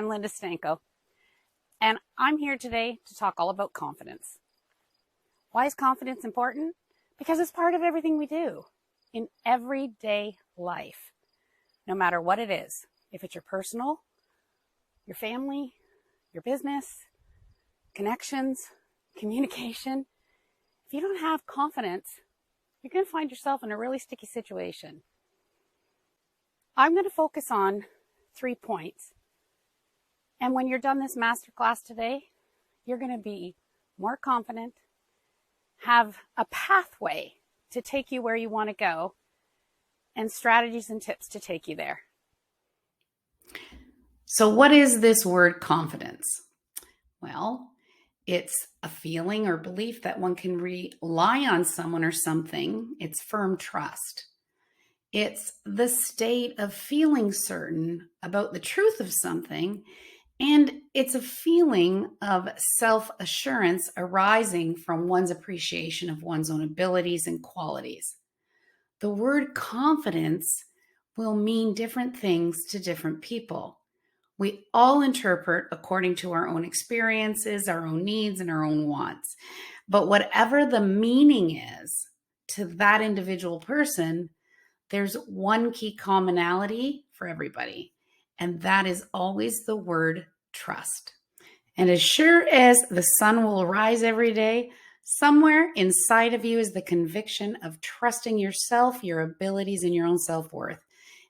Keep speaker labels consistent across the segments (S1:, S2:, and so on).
S1: I'm Linda Steno, and I'm here today to talk all about confidence. Why is confidence important? Because it's part of everything we do in everyday life, no matter what it is. If it's your personal, your family, your business, connections, communication, if you don't have confidence, you're going to find yourself in a really sticky situation. I'm going to focus on 3 points. And when you're done this masterclass today, you're going to be more confident, have a pathway to take you where you want to go, and strategies and tips to take you there.
S2: So what is this word confidence? Well, it's a feeling or belief that one can rely on someone or something. It's firm trust. It's the state of feeling certain about the truth of something, and it's a feeling of self-assurance arising from one's appreciation of one's own abilities and qualities. The word confidence will mean different things to different people. We all interpret according to our own experiences, our own needs, and our own wants. But whatever the meaning is to that individual person, there's one key commonality for everybody, and that is always the word trust. And as sure as the sun will rise every day, somewhere inside of you is the conviction of trusting yourself, your abilities, and your own self-worth.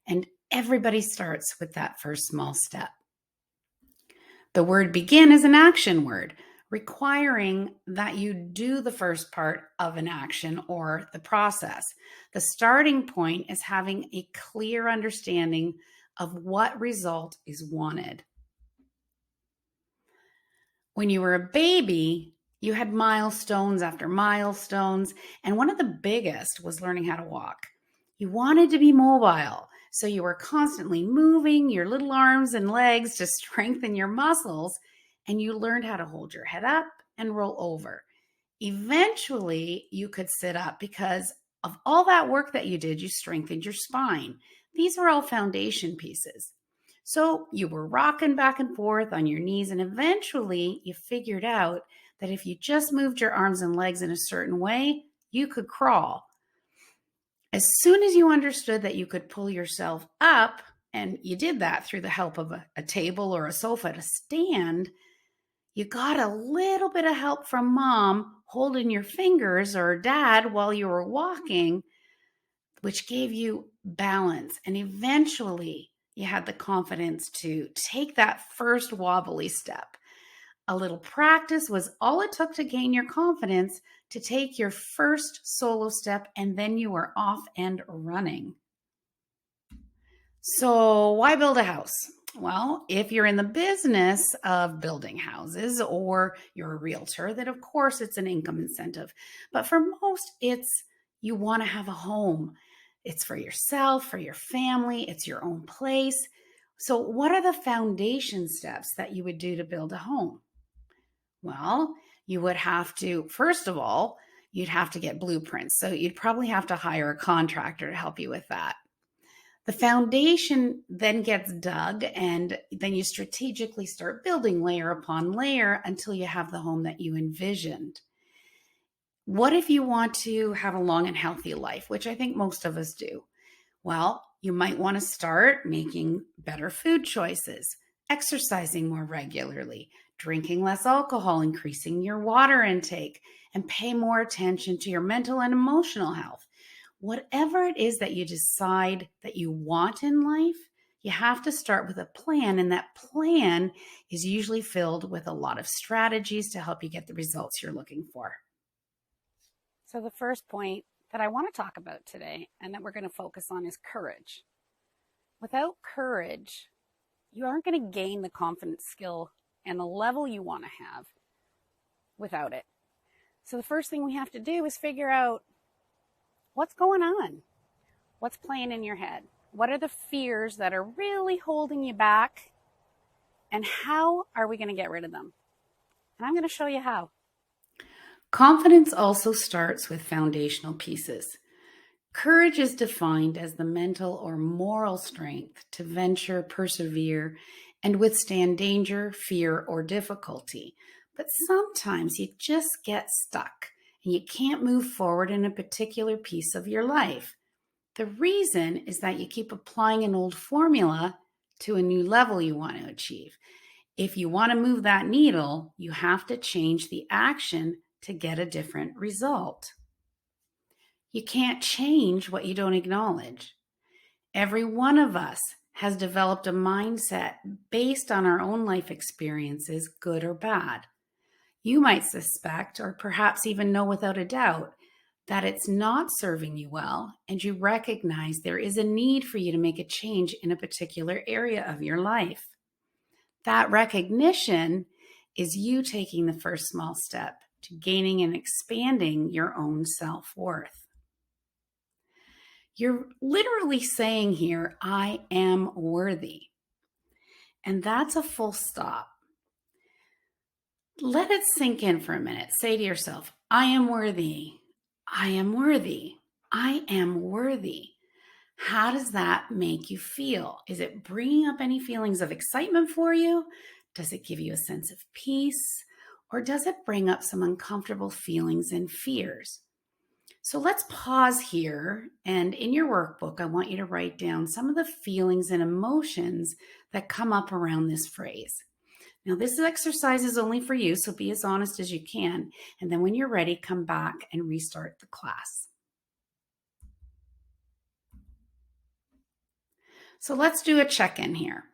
S2: And everybody starts with that first small step. The word begin is an action word, requiring that you do the first part of an action or the process. The starting point is having a clear understanding of what result is wanted. When you were a baby, you had milestones after milestones, and one of the biggest was learning how to walk. You wanted to be mobile, so you were constantly moving your little arms and legs to strengthen your muscles, and you learned how to hold your head up and roll over. Eventually, you could sit up because of all that work that you did. You strengthened your spine. These are all foundation pieces. So you were rocking back and forth on your knees, and eventually you figured out that if you just moved your arms and legs in a certain way, you could crawl. As soon as you understood that you could pull yourself up, and you did that through the help of a table or a sofa to stand, you got a little bit of help from mom holding your fingers or dad while you were walking, which gave you balance. And eventually you had the confidence to take that first wobbly step. A little practice was all it took to gain your confidence to take your first solo step, and then you were off and running. So why build a house? Well, if you're in the business of building houses or you're a realtor, then of course it's an income incentive. But for most, it's you want to have a home. It's for yourself, for your family, it's your own place. So what are the foundation steps that you would do to build a home? Well, you would have to, first of all, you'd have to get blueprints. So you'd probably have to hire a contractor to help you with that. The foundation then gets dug, and then you strategically start building layer upon layer until you have the home that you envisioned. What if you want to have a long and healthy life, which I think most of us do? Well, you might want to start making better food choices, exercising more regularly, drinking less alcohol, increasing your water intake, and pay more attention to your mental and emotional health. Whatever it is that you decide that you want in life, you have to start with a plan, and that plan is usually filled with a lot of strategies to help you get the results you're looking for.
S1: So the first point that I want to talk about today and that we're going to focus on is courage. Without courage, you aren't going to gain the confidence, skill, and the level you want to have without it. So the first thing we have to do is figure out what's going on. What's playing in your head? What are the fears that are really holding you back? And how are we going to get rid of them? And I'm going to show you how.
S2: Confidence also starts with foundational pieces. Courage is defined as the mental or moral strength to venture, persevere, and withstand danger, fear, or difficulty. But sometimes you just get stuck and you can't move forward in a particular piece of your life. The reason is that you keep applying an old formula to a new level you want to achieve. If you want to move that needle, you have to change the action to get a different result. You can't change what you don't acknowledge. Every one of us has developed a mindset based on our own life experiences, good or bad. You might suspect, or perhaps even know without a doubt, that it's not serving you well, and you recognize there is a need for you to make a change in a particular area of your life. That recognition is you taking the first small step to gaining and expanding your own self-worth. You're literally saying here, I am worthy. And that's a full stop. Let it sink in for a minute. Say to yourself, I am worthy. I am worthy. I am worthy. How does that make you feel? Is it bringing up any feelings of excitement for you? Does it give you a sense of peace? Or does it bring up some uncomfortable feelings and fears? So let's pause here. And in your workbook, I want you to write down some of the feelings and emotions that come up around this phrase. Now, this exercise is only for you, so be as honest as you can. And then when you're ready, come back and restart the class. So let's do a check-in here.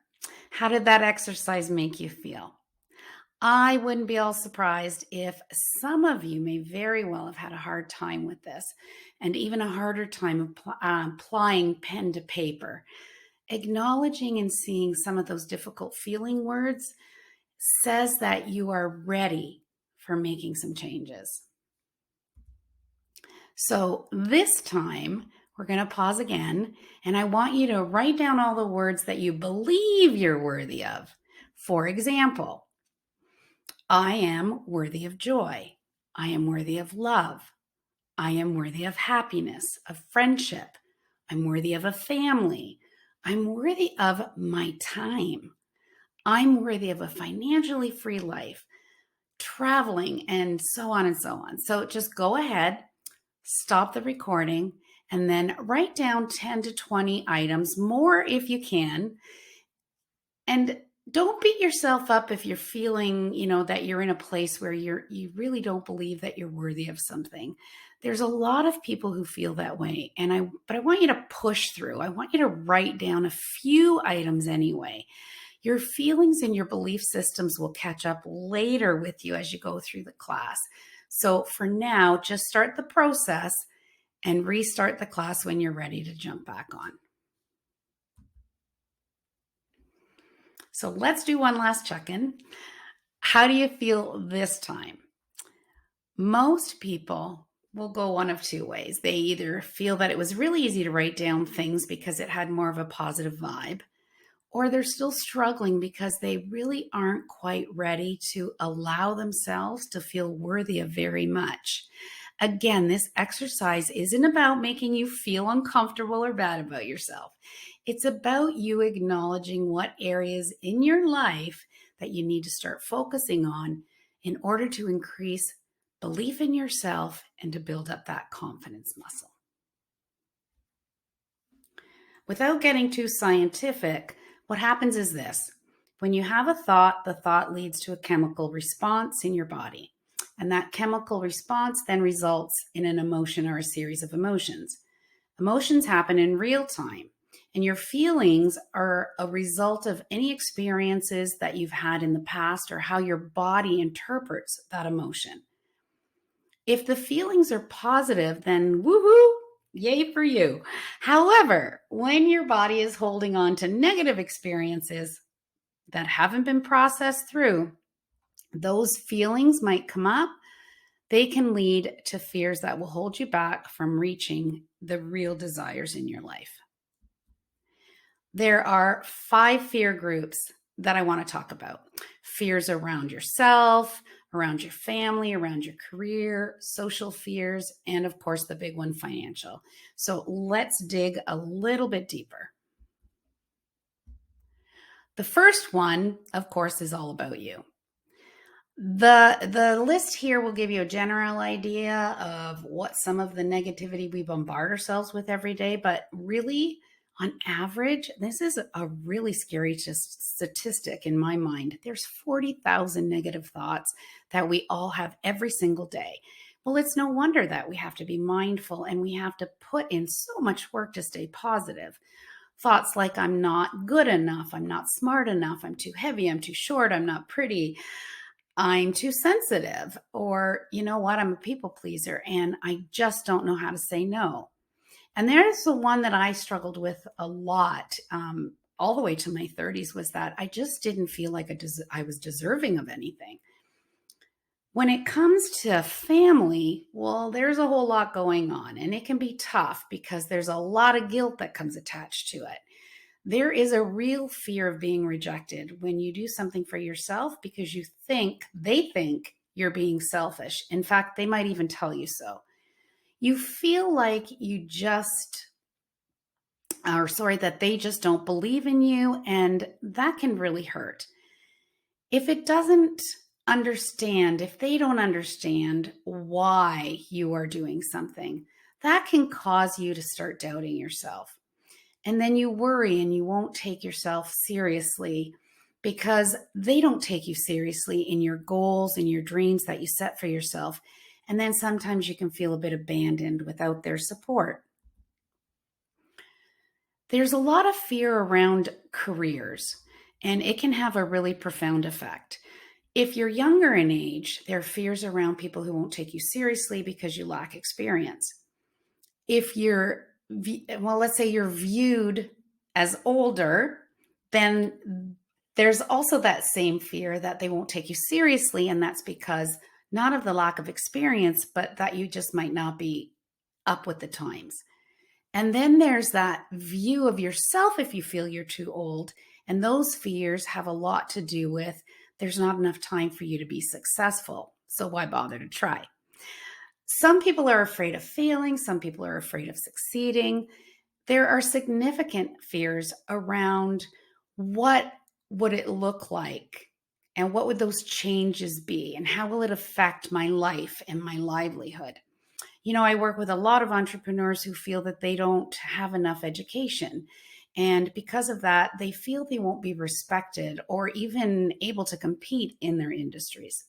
S2: How did that exercise make you feel? I wouldn't be all surprised if some of you may very well have had a hard time with this, and even a harder time applying pen to paper. Acknowledging and seeing some of those difficult feeling words says that you are ready for making some changes. So this time, we're going to pause again, and I want you to write down all the words that you believe you're worthy of. For example, I am worthy of joy. I am worthy of love. I am worthy of happiness, of friendship. I'm worthy of a family. I'm worthy of my time. I'm worthy of a financially free life, traveling, and so on and so on. So just go ahead, stop the recording, and then write down 10 to 20 items, more if you can. And don't beat yourself up if you're feeling, that you're in a place where you really don't believe that you're worthy of something. There's a lot of people who feel that way. But I want you to push through. I want you to write down a few items anyway. Your feelings and your belief systems will catch up later with you as you go through the class. So for now, just start the process and restart the class when you're ready to jump back on. So let's do one last check-in. How do you feel this time? Most people will go one of two ways. They either feel that it was really easy to write down things because it had more of a positive vibe, or they're still struggling because they really aren't quite ready to allow themselves to feel worthy of very much. Again, this exercise isn't about making you feel uncomfortable or bad about yourself. It's about you acknowledging what areas in your life that you need to start focusing on in order to increase belief in yourself and to build up that confidence muscle. Without getting too scientific, what happens is this. When you have a thought, the thought leads to a chemical response in your body. And that chemical response then results in an emotion or a series of emotions. Emotions happen in real time, and your feelings are a result of any experiences that you've had in the past or how your body interprets that emotion. If the feelings are positive, then woohoo, yay for you. However, when your body is holding on to negative experiences that haven't been processed through, those feelings might come up. They can lead to fears that will hold you back from reaching the real desires in your life. There are 5 fear groups that I want to talk about. Fears around yourself, around your family, around your career, social fears, and of course, the big one, financial. So let's dig a little bit deeper. The first one, of course, is all about you. The list here will give you a general idea of what some of the negativity we bombard ourselves with every day, but really, on average, this is a really scary statistic in my mind. There's 40,000 negative thoughts that we all have every single day. Well, it's no wonder that we have to be mindful and we have to put in so much work to stay positive. Thoughts like I'm not good enough, I'm not smart enough, I'm too heavy, I'm too short, I'm not pretty, I'm too sensitive, or you know what, I'm a people pleaser and I just don't know how to say no. And there's the one that I struggled with a lot, all the way to my 30s, was that I just didn't feel like I was deserving of anything. When it comes to family, well, there's a whole lot going on, and it can be tough because there's a lot of guilt that comes attached to it. There is a real fear of being rejected when you do something for yourself because they think you're being selfish. In fact, they might even tell you so. You feel like that they just don't believe in you, and that can really hurt. If if they don't understand why you are doing something, that can cause you to start doubting yourself. And then you worry and you won't take yourself seriously because they don't take you seriously in your goals and your dreams that you set for yourself. And then sometimes you can feel a bit abandoned without their support. There's a lot of fear around careers, and it can have a really profound effect. If you're younger in age, there are fears around people who won't take you seriously because you lack experience. If let's say you're viewed as older, then there's also that same fear that they won't take you seriously. And that's because not of the lack of experience, but that you just might not be up with the times. And then there's that view of yourself if you feel you're too old. And those fears have a lot to do with there's not enough time for you to be successful. So why bother to try? Some people are afraid of failing. Some people are afraid of succeeding. There are significant fears around what would it look like and what would those changes be and how will it affect my life and my livelihood. You know, I work with a lot of entrepreneurs who feel that they don't have enough education. And because of that, they feel they won't be respected or even able to compete in their industries.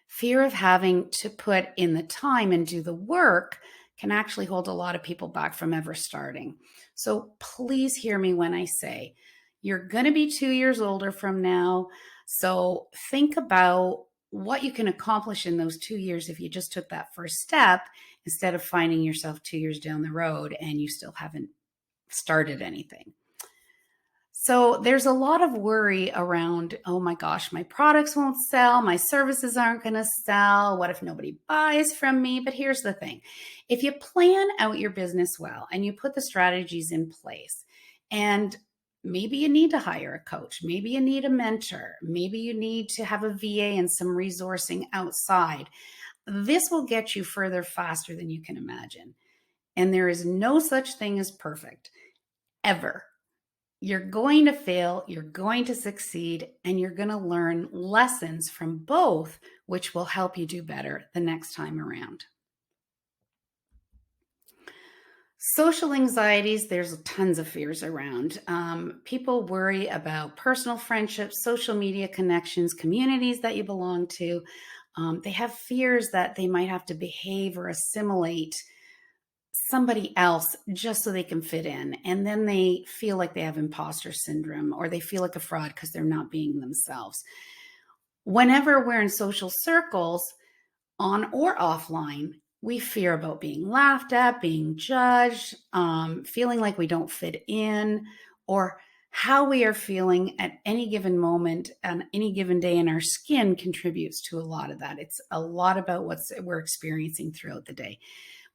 S2: Fear of having to put in the time and do the work can actually hold a lot of people back from ever starting. So please hear me when I say you're going to be 2 years older from now. So think about what you can accomplish in those 2 years if you just took that first step instead of finding yourself 2 years down the road and you still haven't started anything. So there's a lot of worry around, oh my gosh, my products won't sell, my services aren't going to sell. What if nobody buys from me? But here's the thing. If you plan out your business well and you put the strategies in place, and maybe you need to hire a coach, maybe you need a mentor, maybe you need to have a VA and some resourcing outside, this will get you further faster than you can imagine. And there is no such thing as perfect, ever. You're going to fail, you're going to succeed, and you're going to learn lessons from both, which will help you do better the next time around. Social anxieties, there's tons of fears around. People worry about personal friendships, social media connections, communities that you belong to. They have fears that they might have to behave or assimilate somebody else just so they can fit in. And then they feel like they have imposter syndrome or they feel like a fraud because they're not being themselves. Whenever we're in social circles, on or offline, we fear about being laughed at, being judged, feeling like we don't fit in, or how we are feeling at any given moment on any given day in our skin contributes to a lot of that. It's a lot about what we're experiencing throughout the day.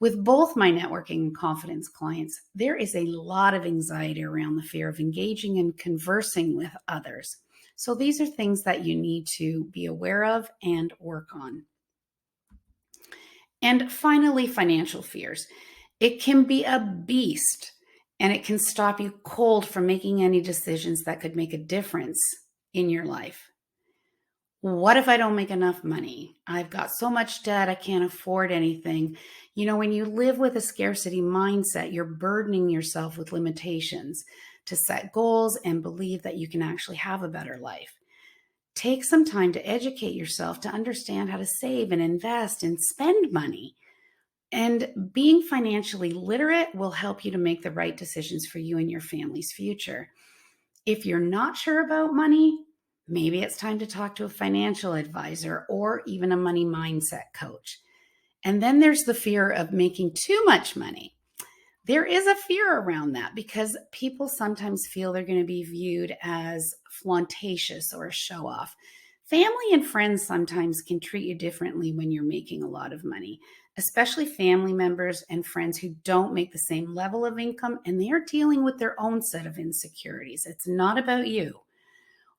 S2: With both my networking and confidence clients, there is a lot of anxiety around the fear of engaging and conversing with others. So these are things that you need to be aware of and work on. And finally, financial fears. It can be a beast. And it can stop you cold from making any decisions that could make a difference in your life. What if I don't make enough money? I've got so much debt, I can't afford anything. When you live with a scarcity mindset, you're burdening yourself with limitations to set goals and believe that you can actually have a better life. Take some time to educate yourself to understand how to save and invest and spend money. And being financially literate will help you to make the right decisions for you and your family's future. If you're not sure about money, maybe it's time to talk to a financial advisor or even a money mindset coach. And then there's the fear of making too much money. There is a fear around that because people sometimes feel they're going to be viewed as flauntatious or a show off. Family and friends sometimes can treat you differently when you're making a lot of money, especially family members and friends who don't make the same level of income and they're dealing with their own set of insecurities. It's not about you.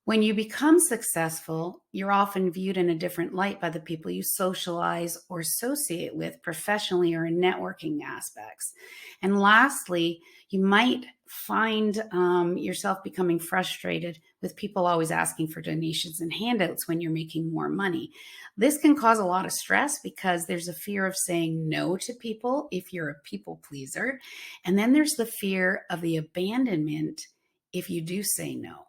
S2: When you become successful, you're often viewed in a different light by the people you socialize or associate with professionally or in networking aspects. And lastly, you might find yourself becoming frustrated with people always asking for donations and handouts when you're making more money. This can cause a lot of stress because there's a fear of saying no to people if you're a people pleaser. And then there's the fear of the abandonment if you do say no.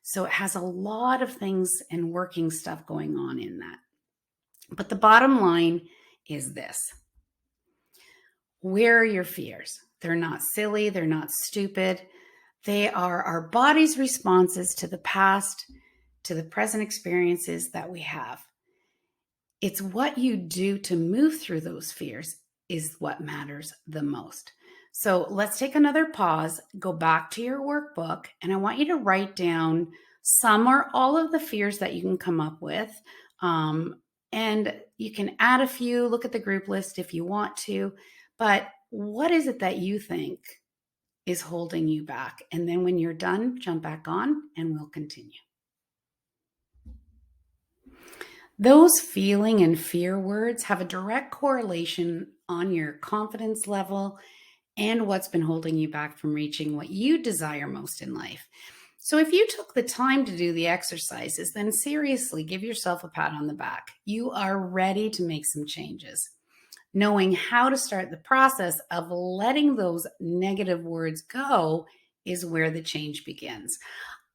S2: So it has a lot of things and working stuff going on in that. But the bottom line is this. Where are your fears? They're not silly. They're not stupid. They are our body's responses to the past, to the present experiences that we have. It's what you do to move through those fears is what matters the most. So let's take another pause, go back to your workbook, and I want you to write down some or all of the fears that you can come up with. And you can add a few, look at the group list if you want to, but what is it that you think is holding you back? And then when you're done, jump back on and we'll continue. Those feeling and fear words have a direct correlation on your confidence level and what's been holding you back from reaching what you desire most in life. So if you took the time to do the exercises, then seriously give yourself a pat on the back. You are ready to make some changes. Knowing how to start the process of letting those negative words go is where the change begins.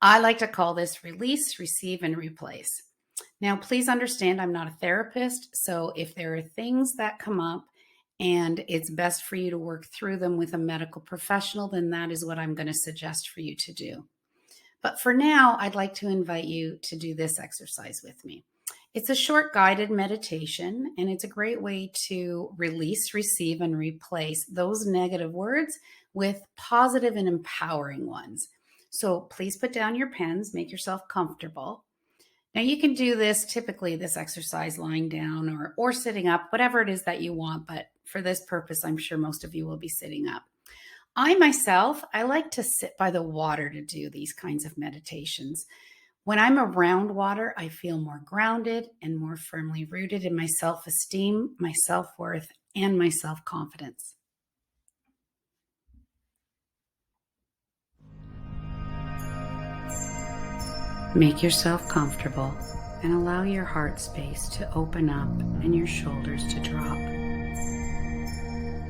S2: I like to call this release, receive, and replace. Now, please understand I'm not a therapist, so if there are things that come up and it's best for you to work through them with a medical professional, then that is what I'm going to suggest for you to do. But for now, I'd like to invite you to do this exercise with me. It's a short guided meditation, and it's a great way to release, receive, and replace those negative words with positive and empowering ones. So please put down your pens, make yourself comfortable. Now you can do this, typically this exercise lying down or sitting up, whatever it is that you want. But for this purpose, I'm sure most of you will be sitting up. I like to sit by the water to do these kinds of meditations. When I'm around water, I feel more grounded and more firmly rooted in my self-esteem, my self-worth, and my self-confidence. Make yourself comfortable and allow your heart space to open up and your shoulders to drop.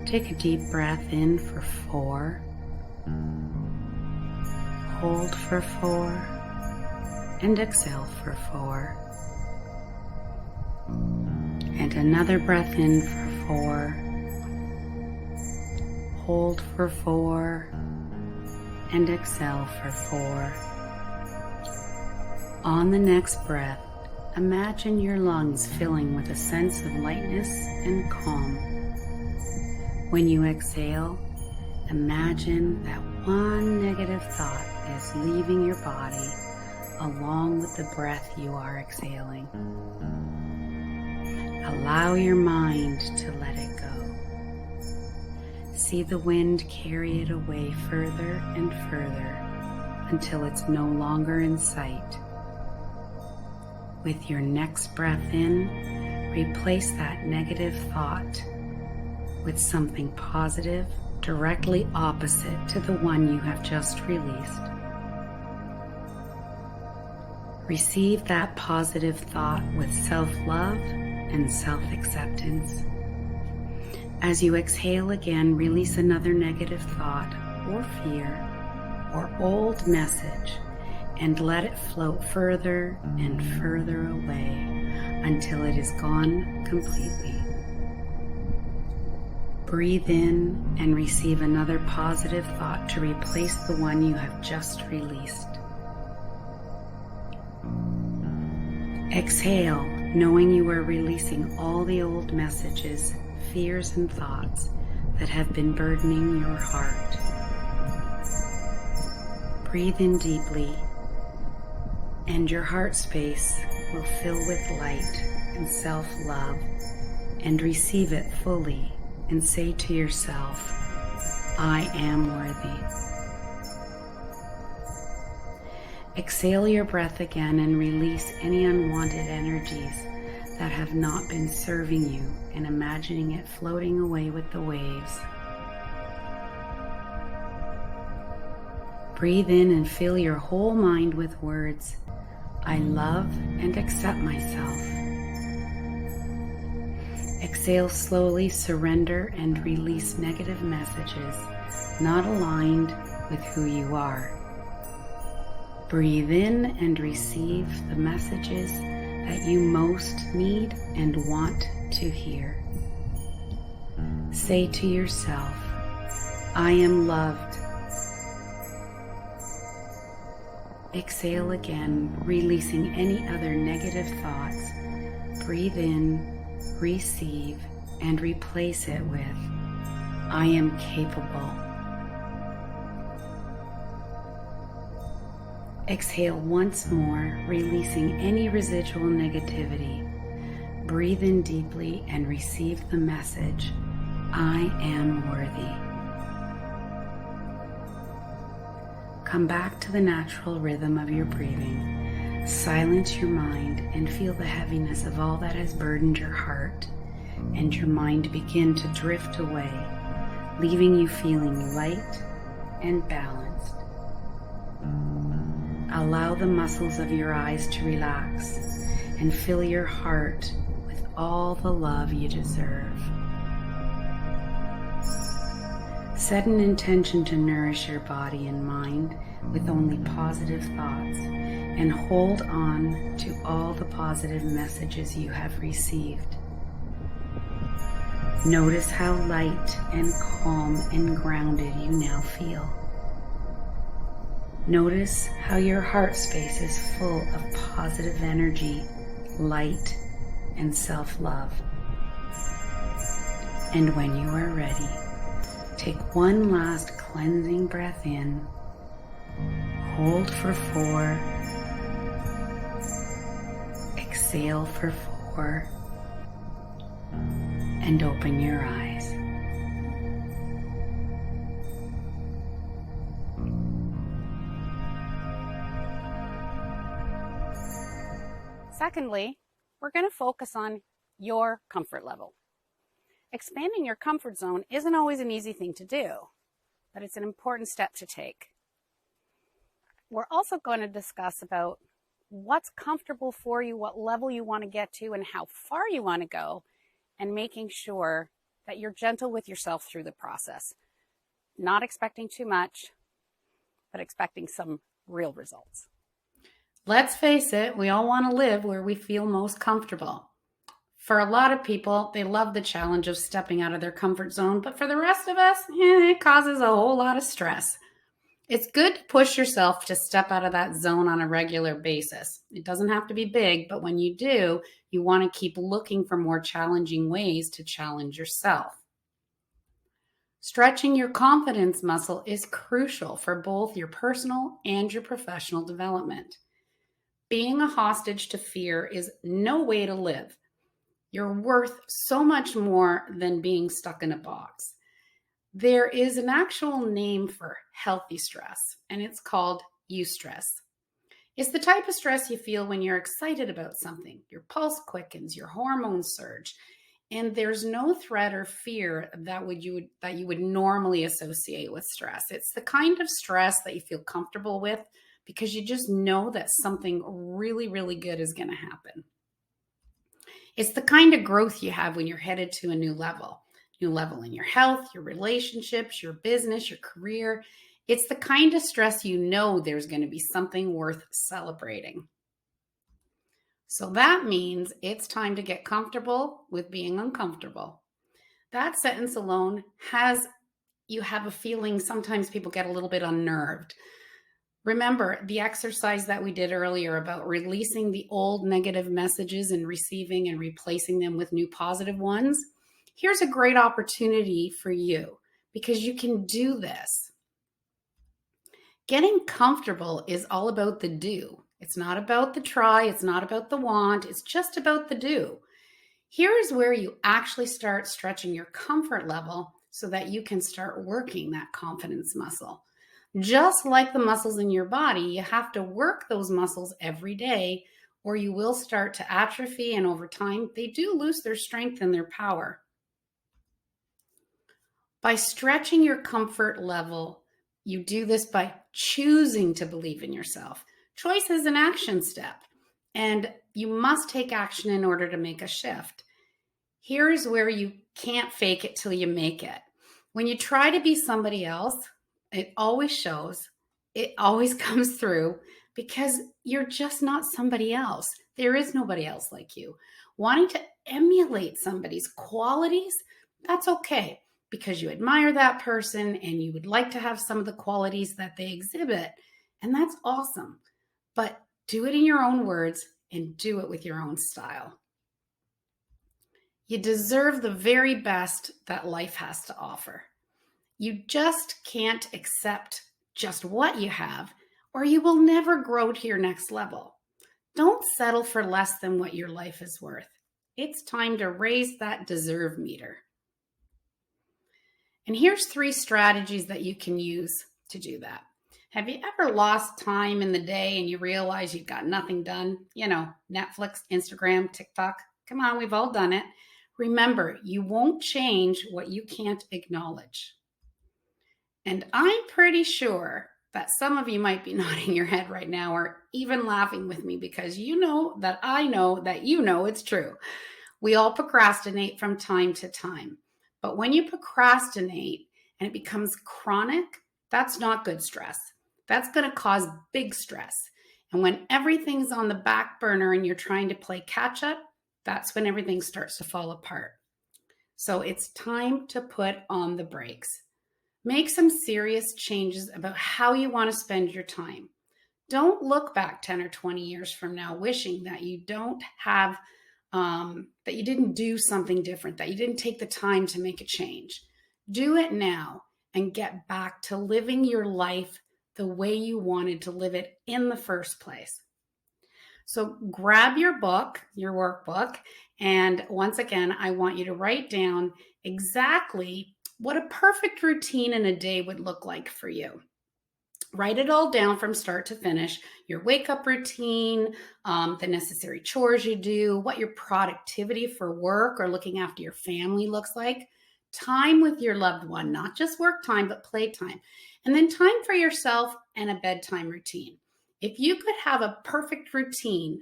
S2: Take a deep breath in for 4. Hold for 4. And exhale for 4. And another breath in for 4. Hold for 4. And exhale for 4. On the next breath, imagine your lungs filling with a sense of lightness and calm. When you exhale, imagine that one negative thought is leaving your body along with the breath you are exhaling. Allow your mind to let it go. See the wind carry it away further and further until it's no longer in sight. With your next breath in, replace that negative thought with something positive directly opposite to the one you have just released. Receive that positive thought with self-love and self-acceptance. As you exhale again, release another negative thought or fear or old message and let it float further and further away until it is gone completely. Breathe in and receive another positive thought to replace the one you have just released. Exhale, knowing you are releasing all the old messages, fears, and thoughts that have been burdening your heart. Breathe in deeply, and your heart space will fill with light and self-love, and receive it fully and say to yourself, I am worthy. Exhale your breath again and release any unwanted energies that have not been serving you, and imagining it floating away with the waves. Breathe in and fill your whole mind with words, I love and accept myself. Exhale slowly, surrender and release negative messages not aligned with who you are. Breathe in and receive the messages that you most need and want to hear. Say to yourself, I am loved. Exhale again, releasing any other negative thoughts. Breathe in, receive, and replace it with, I am capable. Exhale once more, releasing any residual negativity. Breathe in deeply and receive the message, I am worthy. Come back to the natural rhythm of your breathing. Silence your mind and feel the heaviness of all that has burdened your heart, and your mind begin to drift away, leaving you feeling light and balanced. Allow the muscles of your eyes to relax and fill your heart with all the love you deserve. Set an intention to nourish your body and mind with only positive thoughts, and hold on to all the positive messages you have received. Notice how light and calm and grounded you now feel. Notice how your heart space is full of positive energy, light, and self-love. And when you are ready, take one last cleansing breath in, hold for 4, exhale for 4, and open your eyes.
S1: Secondly, we're going to focus on your comfort level. Expanding your comfort zone isn't always an easy thing to do, but it's an important step to take. We're also going to discuss about what's comfortable for you, what level you want to get to, and how far you want to go, and making sure that you're gentle with yourself through the process. Not expecting too much, but expecting some real results.
S2: Let's face it, we all want to live where we feel most comfortable. For a lot of people, they love the challenge of stepping out of their comfort zone, but for the rest of us, it causes a whole lot of stress. It's good to push yourself to step out of that zone on a regular basis. It doesn't have to be big, but when you do, you want to keep looking for more challenging ways to challenge yourself. Stretching your confidence muscle is crucial for both your personal and your professional development. Being a hostage to fear is no way to live. You're worth so much more than being stuck in a box. There is an actual name for healthy stress, and it's called eustress. It's the type of stress you feel when you're excited about something. Your pulse quickens, your hormones surge, And there's no threat or fear that you would normally associate with stress. It's the kind of stress that you feel comfortable with because you just know that something really, really good is going to happen. It's the kind of growth you have when you're headed to a new level in your health, your relationships, your business, your career. It's the kind of stress you know there's going to be something worth celebrating. So that means it's time to get comfortable with being uncomfortable. That sentence alone has you have a feeling sometimes people get a little bit unnerved. Remember the exercise that we did earlier about releasing the old negative messages and receiving and replacing them with new positive ones? Here's a great opportunity for you because you can do this. Getting comfortable is all about the do. It's not about the try. It's not about the want. It's just about the do. Here is where you actually start stretching your comfort level so that you can start working that confidence muscle. Just like the muscles in your body, you have to work those muscles every day or you will start to atrophy, and over time, they do lose their strength and their power. By stretching your comfort level, you do this by choosing to believe in yourself. Choice is an action step, and you must take action in order to make a shift. Here's where you can't fake it till you make it. When you try to be somebody else, it always shows, it always comes through because you're just not somebody else. There is nobody else like you. Wanting to emulate somebody's qualities, that's okay because you admire that person and you would like to have some of the qualities that they exhibit, and that's awesome. But do it in your own words and do it with your own style. You deserve the very best that life has to offer. You just can't accept just what you have, or you will never grow to your next level. Don't settle for less than what your life is worth. It's time to raise that deserve meter. And here's 3 strategies that you can use to do that. Have you ever lost time in the day and you realize you've got nothing done? Netflix, Instagram, TikTok. Come on, we've all done it. Remember, you won't change what you can't acknowledge. And I'm pretty sure that some of you might be nodding your head right now or even laughing with me because you know that I know that you know it's true. We all procrastinate from time to time. But when you procrastinate and it becomes chronic, that's not good stress. That's going to cause big stress. And when everything's on the back burner and you're trying to play catch up, that's when everything starts to fall apart. So it's time to put on the brakes. Make some serious changes about how you want to spend your time. Don't look back 10 or 20 years from now wishing that you don't have, that you didn't do something different, that you didn't take the time to make a change. Do it now and get back to living your life the way you wanted to live it in the first place. So grab your book, your workbook, and once again, I want you to write down exactly what a perfect routine in a day would look like for you. Write it all down from start to finish, your wake-up routine, the necessary chores you do, what your productivity for work or looking after your family looks like, time with your loved one, not just work time, but play time, and then time for yourself and a bedtime routine. If you could have a perfect routine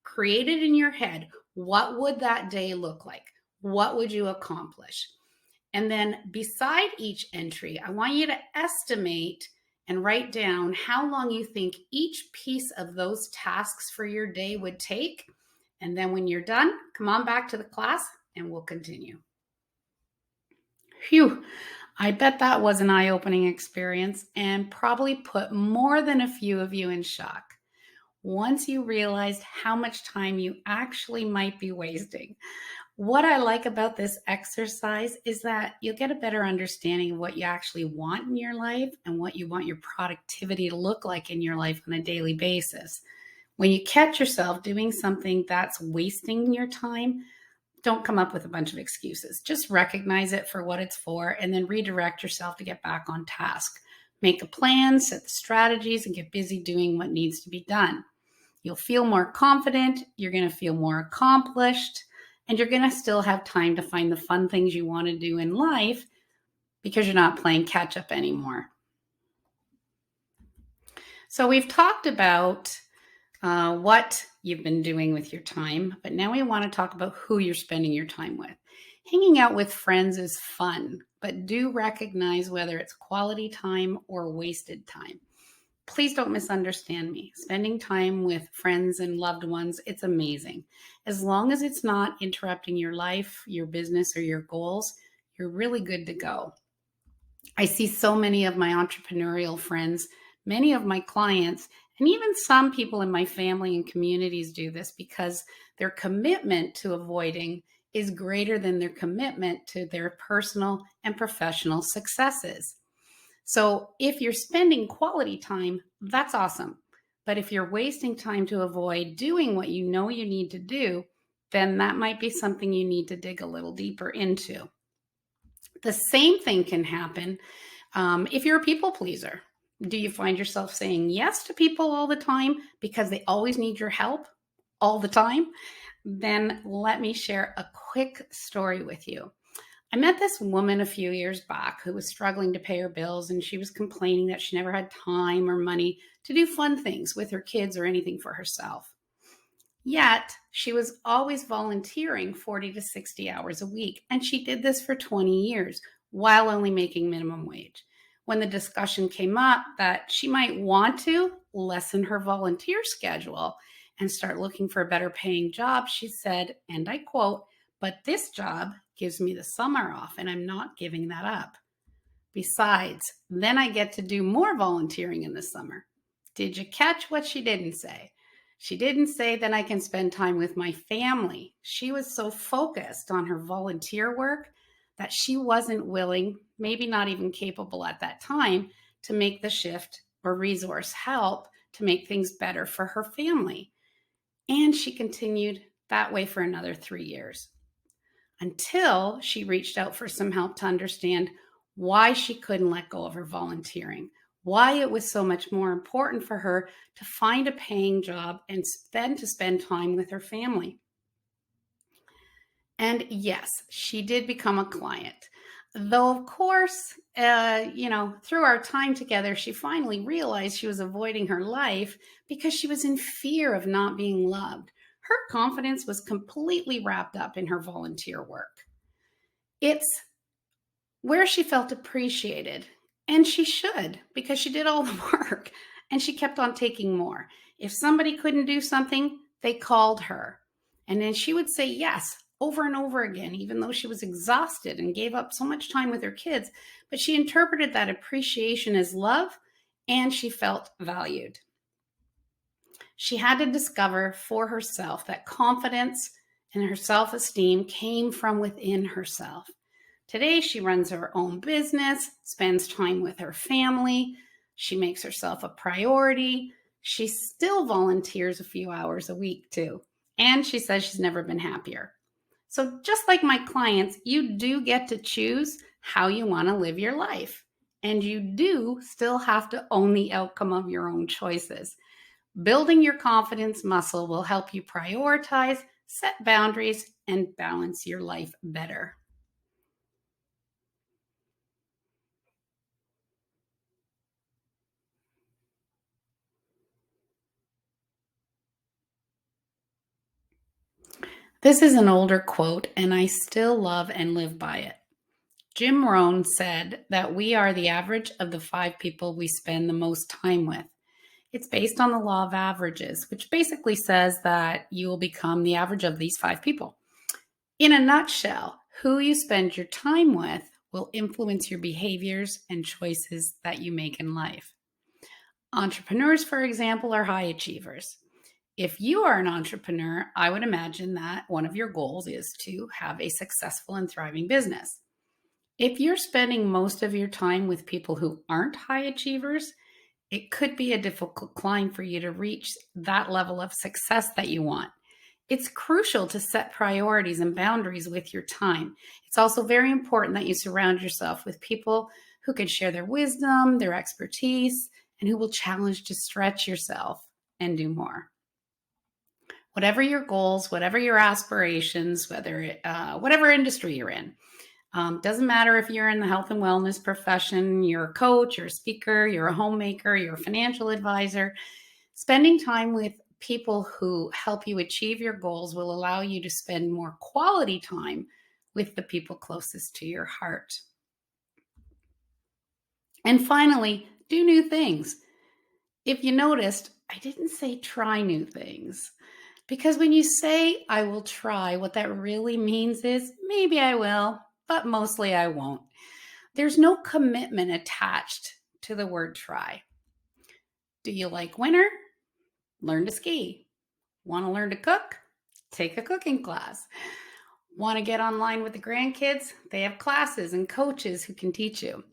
S2: created in your head, what would that day look like? What would you accomplish? And then beside each entry, I want you to estimate and write down how long you think each piece of those tasks for your day would take. And then when you're done, come on back to the class and we'll continue. Phew, I bet that was an eye-opening experience and probably put more than a few of you in shock once you realized how much time you actually might be wasting. What I like about this exercise is that you'll get a better understanding of what you actually want in your life and what you want your productivity to look like in your life on a daily basis. When you catch yourself doing something that's wasting your time, don't come up with a bunch of excuses. Just recognize it for what it's for and then redirect yourself to get back on task. Make a plan, set the strategies, and get busy doing what needs to be done. You'll feel more confident. You're going to feel more accomplished. and you're going to still have time to find the fun things you want to do in life because you're not playing catch up anymore. So we've talked about what you've been doing with your time, but now we want to talk about who you're spending your time with. Hanging out with friends is fun, but do recognize whether it's quality time or wasted time. Please don't misunderstand me. Spending time with friends and loved ones, it's amazing. As long as it's not interrupting your life, your business, or your goals, you're really good to go. I see so many of my entrepreneurial friends, many of my clients, and even some people in my family and communities do this because their commitment to avoiding is greater than their commitment to their personal and professional successes. So if you're spending quality time, that's awesome. But if you're wasting time to avoid doing what you know you need to do, then that might be something you need to dig a little deeper into. The same thing can happen if you're a people pleaser. Do you find yourself saying yes to people all the time because they always need your help all the time? Then let me share a quick story with you. I met this woman a few years back who was struggling to pay her bills, and she was complaining that she never had time or money to do fun things with her kids or anything for herself. Yet, she was always volunteering 40 to 60 hours a week, and she did this for 20 years while only making minimum wage. When the discussion came up that she might want to lessen her volunteer schedule and start looking for a better paying job, she said, and I quote, "But this job gives me the summer off and I'm not giving that up. Besides, then I get to do more volunteering in the summer." Did you catch what she didn't say? She didn't say that I can spend time with my family. She was so focused on her volunteer work that she wasn't willing, maybe not even capable at that time, to make the shift or resource help to make things better for her family. And she continued that way for another 3 years until she reached out for some help to understand why she couldn't let go of her volunteering, why it was so much more important for her to find a paying job and then to spend time with her family. And yes, she did become a client. Though, of course, through our time together, she finally realized she was avoiding her life because she was in fear of not being loved. Her confidence was completely wrapped up in her volunteer work. It's where she felt appreciated, and she should, because she did all the work and she kept on taking more. If somebody couldn't do something, they called her. And then she would say yes over and over again, even though she was exhausted and gave up so much time with her kids. But she interpreted that appreciation as love, and she felt valued. She had to discover for herself that confidence and her self-esteem came from within herself. Today, she runs her own business, spends time with her family. She makes herself a priority. She still volunteers a few hours a week too. And she says she's never been happier. So just like my clients, you do get to choose how you want to live your life. And you do still have to own the outcome of your own choices. Building your confidence muscle will help you prioritize, set boundaries, and balance your life better. This is an older quote, and I still love and live by it. Jim Rohn said that we are the average of the 5 people we spend the most time with. It's based on the law of averages, which basically says that you will become the average of these 5 people. In a nutshell, who you spend your time with will influence your behaviors and choices that you make in life. Entrepreneurs, for example, are high achievers. If you are an entrepreneur, I would imagine that one of your goals is to have a successful and thriving business. If you're spending most of your time with people who aren't high achievers, it could be a difficult climb for you to reach that level of success that you want. It's crucial to set priorities and boundaries with your time. It's also very important that you surround yourself with people who can share their wisdom, their expertise, and who will challenge to stretch yourself and do more. Whatever your goals, whatever your aspirations, whatever industry you're in. Doesn't matter if you're in the health and wellness profession, you're a coach, you're a speaker, you're a homemaker, you're a financial advisor. Spending time with people who help you achieve your goals will allow you to spend more quality time with the people closest to your heart. And finally, do new things. If you noticed, I didn't say try new things. Because when you say, I will try, what that really means is maybe I will, but mostly I won't. There's no commitment attached to the word try. Do you like winter? Learn to ski. Want to learn to cook? Take a cooking class. Want to get online with the grandkids? They have classes and coaches who can teach you.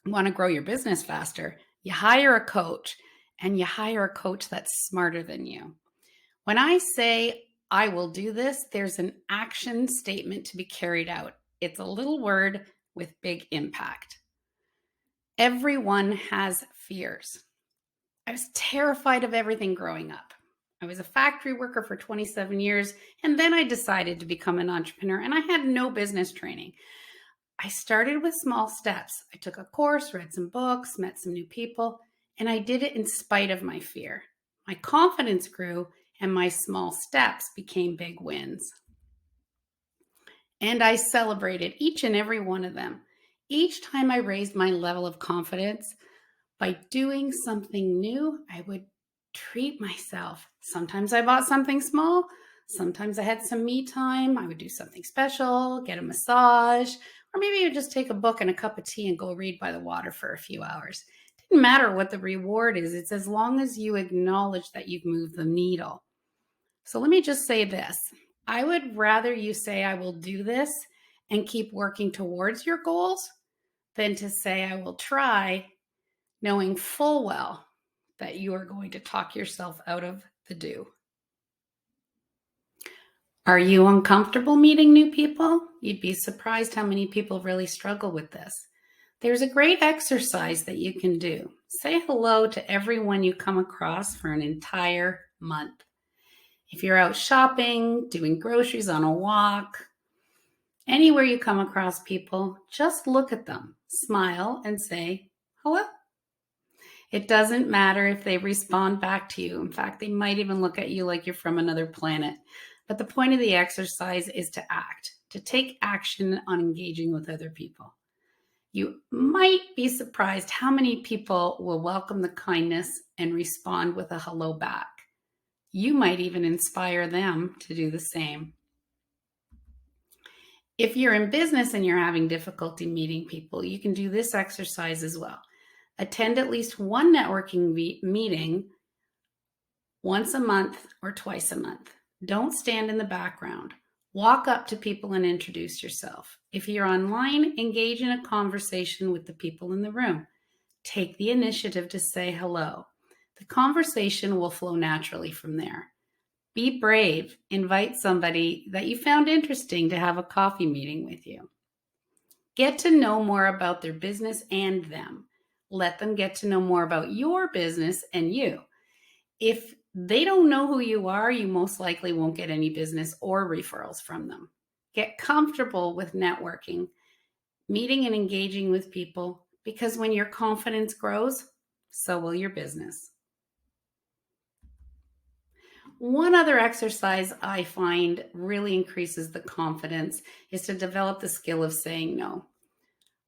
S2: Want to grow your business faster? You hire a coach, and you hire a coach that's smarter than you. When I say I will do this, there's an action statement to be carried out. It's a little word with big impact. Everyone has fears. I was terrified of everything growing up. I was a factory worker for 27 years, and then I decided to become an entrepreneur, and I had no business training. I started with small steps. I took a course, read some books, met some new people, and I did it in spite of my fear. My confidence grew, and my small steps became big wins. And I celebrated each and every one of them. Each time I raised my level of confidence by doing something new, I would treat myself. Sometimes I bought something small. Sometimes I had some me time. I would do something special, get a massage, or maybe I would just take a book and a cup of tea and go read by the water for a few hours. It didn't matter what the reward is. It's as long as you acknowledge that you've moved the needle. So let me just say this. I would rather you say, I will do this and keep working towards your goals than to say, I will try, knowing full well that you are going to talk yourself out of the do. Are you uncomfortable meeting new people? You'd be surprised how many people really struggle with this. There's a great exercise that you can do. Say hello to everyone you come across for an entire month. If you're out shopping, doing groceries, on a walk, anywhere you come across people, just look at them, smile, and say hello. It doesn't matter if they respond back to you. In fact, they might even look at you like you're from another planet. But the point of the exercise is to act, to take action on engaging with other people. You might be surprised how many people will welcome the kindness and respond with a hello back. You might even inspire them to do the same. If you're in business and you're having difficulty meeting people, you can do this exercise as well. Attend at least one networking meeting once a month or twice a month. Don't stand in the background. Walk up to people and introduce yourself. If you're online, engage in a conversation with the people in the room. Take the initiative to say hello. The conversation will flow naturally from there. Be brave. Invite somebody that you found interesting to have a coffee meeting with you. Get to know more about their business and them. Let them get to know more about your business and you. If they don't know who you are, you most likely won't get any business or referrals from them. Get comfortable with networking, meeting and engaging with people, because when your confidence grows, so will your business. One other exercise I find really increases the confidence is to develop the skill of saying no.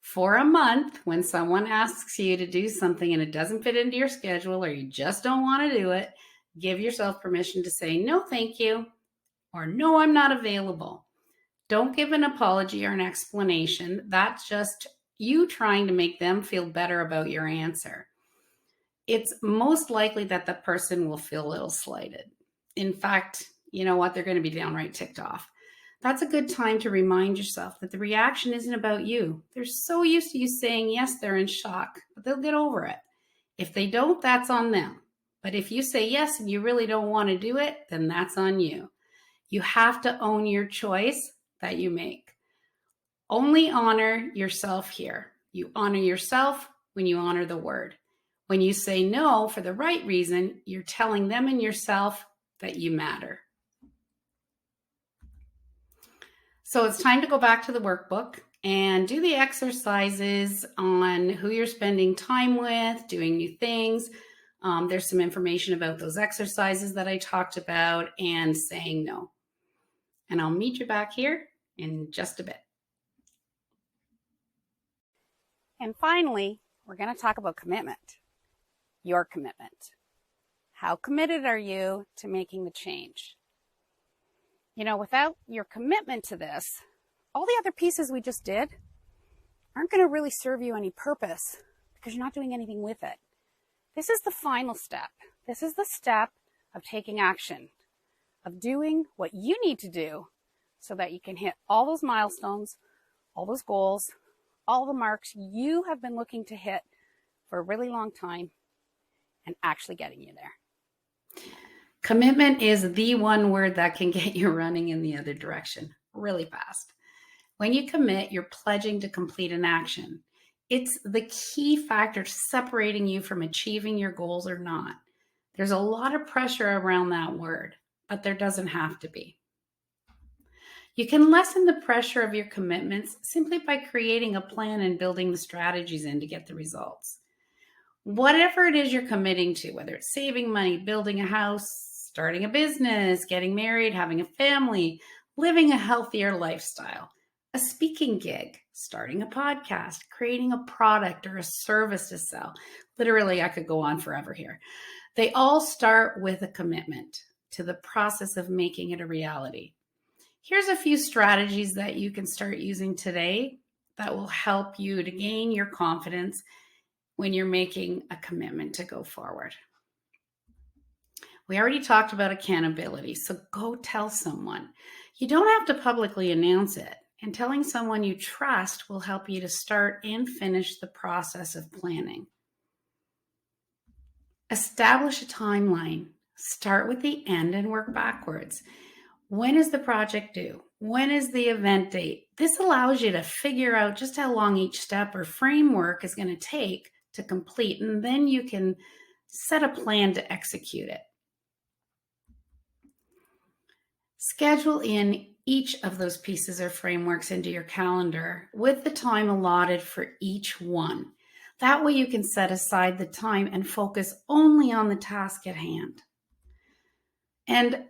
S2: For a month, when someone asks you to do something and it doesn't fit into your schedule or you just don't want to do it, give yourself permission to say, no, thank you, or no, I'm not available. Don't give an apology or an explanation. That's just you trying to make them feel better about your answer. It's most likely that the person will feel a little slighted. In fact, you know what? They're going to be downright ticked off. That's a good time to remind yourself that the reaction isn't about you. They're so used to you saying yes, they're in shock, but they'll get over it. If they don't, that's on them. But if you say yes and you really don't want to do it, then that's on you. You have to own your choice that you make. Only honor yourself here. You honor yourself when you honor the word. When you say no for the right reason, you're telling them and yourself, that you matter. So it's time to go back to the workbook and do the exercises on who you're spending time with, doing new things. There's some information about those exercises that I talked about, and saying no. And I'll meet you back here in just a bit.
S1: And finally, we're going to talk about commitment. Your commitment. How committed are you to making the change? You know, without your commitment to this, all the other pieces we just did aren't going to really serve you any purpose because you're not doing anything with it. This is the final step. This is the step of taking action, of doing what you need to do so that you can hit all those milestones, all those goals, all the marks you have been looking to hit for a really long time and actually getting you there.
S2: Commitment is the one word that can get you running in the other direction really fast. When you commit, you're pledging to complete an action. It's the key factor separating you from achieving your goals or not. There's a lot of pressure around that word, but there doesn't have to be. You can lessen the pressure of your commitments simply by creating a plan and building the strategies in to get the results. Whatever it is you're committing to, whether it's saving money, building a house, starting a business, getting married, having a family, living a healthier lifestyle, a speaking gig, starting a podcast, creating a product or a service to sell. Literally, I could go on forever here. They all start with a commitment to the process of making it a reality. Here's a few strategies that you can start using today that will help you to gain your confidence when you're making a commitment to go forward. We already talked about accountability, so go tell someone. You don't have to publicly announce it, and telling someone you trust will help you to start and finish the process of planning. Establish a timeline. Start with the end and work backwards. When is the project due? When is the event date? This allows you to figure out just how long each step or framework is going to take to complete, and then you can set a plan to execute it. Schedule in each of those pieces or frameworks into your calendar with the time allotted for each one. That way you can set aside the time and focus only on the task at hand. And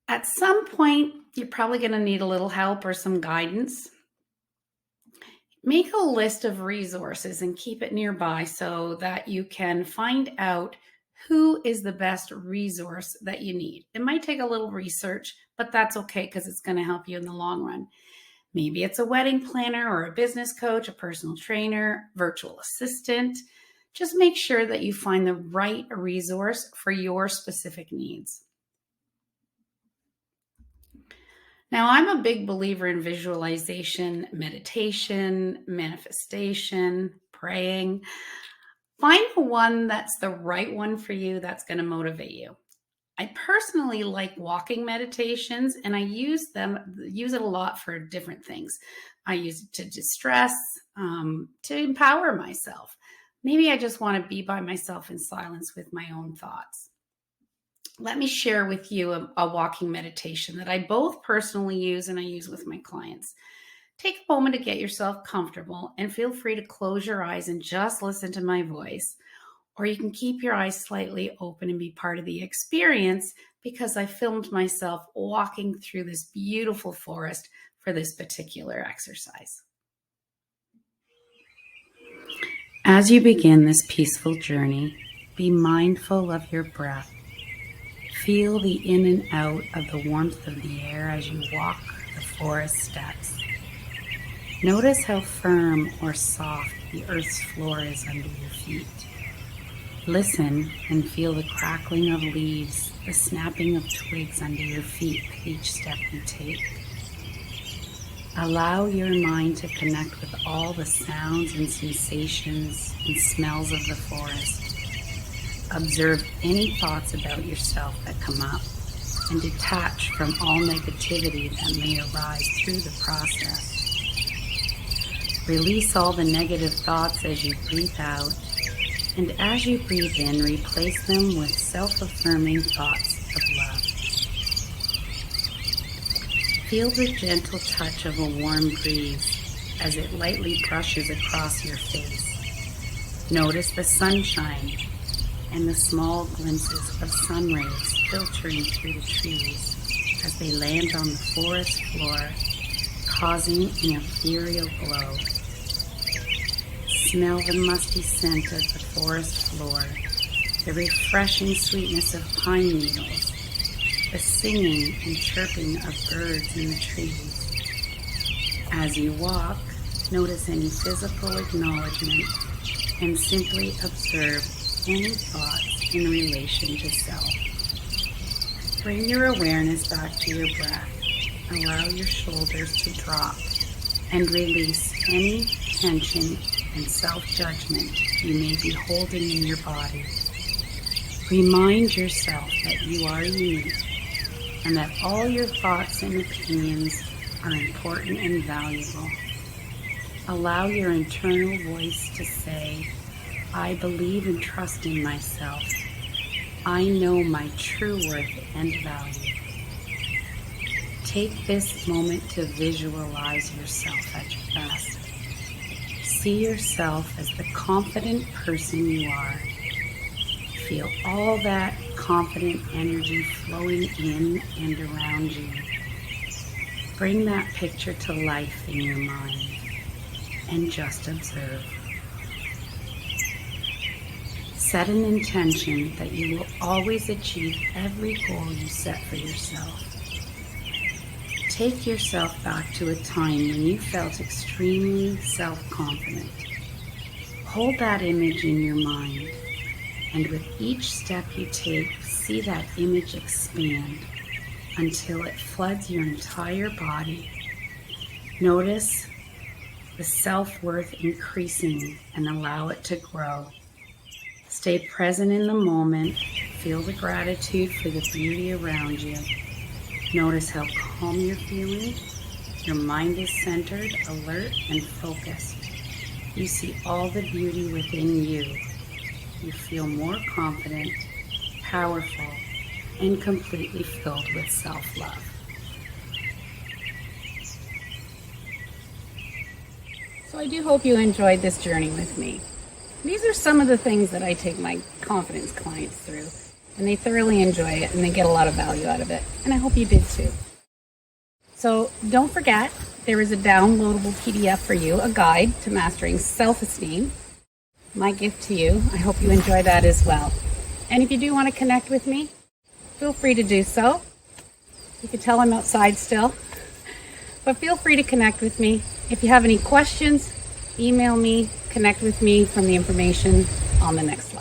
S2: at some point, you're probably going to need a little help or some guidance. Make a list of resources and keep it nearby so that you can find out who is the best resource that you need. It might take a little research, but that's okay because it's going to help you in the long run. Maybe it's a wedding planner or a business coach, a personal trainer, virtual assistant. Just make sure that you find the right resource for your specific needs. Now, I'm a big believer in visualization, meditation, manifestation, praying. Find the one that's the right one for you that's going to motivate you. I personally like walking meditations, and I use it a lot for different things. I use it to distress, to empower myself. Maybe I just want to be by myself in silence with my own thoughts. Let me share with you a walking meditation that I both personally use and I use with my clients. Take a moment to get yourself comfortable and feel free to close your eyes and just listen to my voice. Or you can keep your eyes slightly open and be part of the experience because I filmed myself walking through this beautiful forest for this particular exercise. As you begin this peaceful journey, be mindful of your breath. Feel the in and out of the warmth of the air as you walk the forest steps. Notice how firm or soft the earth's floor is under your feet. Listen and feel the crackling of leaves, the snapping of twigs under your feet with each step you take. Allow your mind to connect with all the sounds and sensations and smells of the forest. Observe any thoughts about yourself that come up and detach from all negativity that may arise through the process. Release all the negative thoughts as you breathe out, and as you breathe in, replace them with self-affirming thoughts of love. Feel the gentle touch of a warm breeze as it lightly brushes across your face. Notice the sunshine and the small glimpses of sun rays filtering through the trees as they land on the forest floor, causing an ethereal glow. Smell the musty scent of the forest floor, the refreshing sweetness of pine needles, the singing and chirping of birds in the trees. As you walk, notice any physical acknowledgement and simply observe any thoughts in relation to self. Bring your awareness back to your breath. Allow your shoulders to drop and release any tension and self-judgment you may be holding in your body. Remind yourself that you are unique and that all your thoughts and opinions are important and valuable. Allow your internal voice to say, I believe and trust in myself. I know my true worth and value. Take this moment to visualize yourself at your best. See yourself as the confident person you are. Feel all that confident energy flowing in and around you. Bring that picture to life in your mind and just observe. Set an intention that you will always achieve every goal you set for yourself. Take yourself back to a time when you felt extremely self-confident. Hold that image in your mind, and with each step you take, see that image expand until it floods your entire body. Notice the self-worth increasing and allow it to grow. Stay present in the moment. Feel the gratitude for the beauty around you. Notice how calm you're feeling. Your mind is centered, alert, and focused. You see all the beauty within you. You feel more confident, powerful, and completely filled with self-love.
S1: So I do hope you enjoyed this journey with me. These are some of the things that I take my confidence clients through, and they thoroughly enjoy it and they get a lot of value out of it, and I hope you did too. So don't forget, there is a downloadable PDF for you, a guide to mastering self-esteem. My gift to you. I hope you enjoy that as well. And if you do want to connect with me, feel free to do so. You can tell I'm outside still, but feel free to connect with me. If you have any questions, email me, connect with me from the information on the next slide.